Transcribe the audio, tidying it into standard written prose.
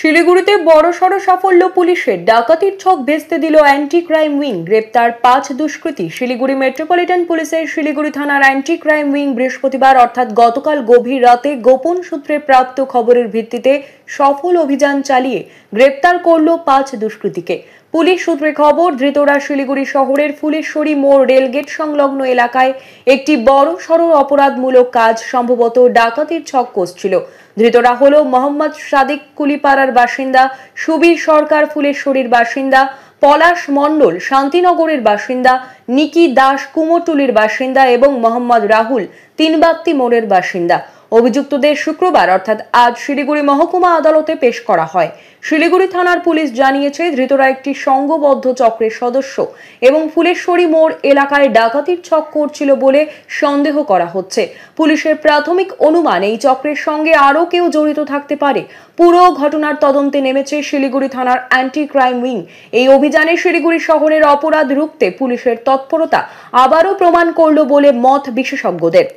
শিলিগুড়িতে বড়সড় সাফল্য পুলিশের। ডাকাতির ছক ভেস্তে দিল অ্যান্টি ক্রাইম উইং। গ্রেপ্তার 5 দুষ্কৃতী। শিলিগুড়ি মেট্রোপলিটন পুলিশের শিলিগুড়ি থানার অ্যান্টি ক্রাইম উইং বৃহস্পতিবার অর্থাৎ গতকাল গভীর রাতে গোপন সূত্রে প্রাপ্ত খবরের ভিত্তিতে সফল অভিযান চালিয়ে গ্রেপ্তার করল 5 দুষ্কৃতীকে। পুলিশ সূত্রে খবর, ধৃতরা শিলিগুড়ি শহরের ফুলেশ্বরী মোড় রেলগেট সংলগ্ন এলাকায় একটি বড়সড় অপরাধমূলক কাজ, সম্ভবত ডাকাতির ছক কষছিল। ধৃতরা হলো মোহাম্মদ সাদিক কুলিপাড়ার বাসিন্দা, সুবীর সরকার ফুলেশ্বরীর বাসিন্দা, পলাশ মণ্ডল শান্তিনগরের বাসিন্দা, নিকি দাস কুমোরটুলির বাসিন্দা এবং মোহাম্মদ রাহুল তিনবাত্তি মোড়ের বাসিন্দা। অভিযুক্তদের শুক্রবার অর্থাৎ আজ শিলিগুড়ি মহকুমা আদালতে পেশ করা হয়। শিলিগুড়ি থানার পুলিশ জানিয়েছে, ধৃতরা একটি সংঘবদ্ধ চক্রের সদস্য এবং ফুলেশ্বরী মোড় এলাকায় ডাকাতির ছক করছিল বলে সন্দেহ করা হচ্ছে। পুলিশের প্রাথমিক অনুমান, এই চক্রের সঙ্গে আরও কেউ জড়িত থাকতে পারে। পুরো ঘটনার তদন্তে নেমেছে শিলিগুড়ি থানার অ্যান্টি ক্রাইম উইং। এই অভিযানে শিলিগুড়ি শহরের অপরাধ রুখতে পুলিশের তৎপরতা আবারও প্রমাণ করল বলে মত বিশেষজ্ঞদের।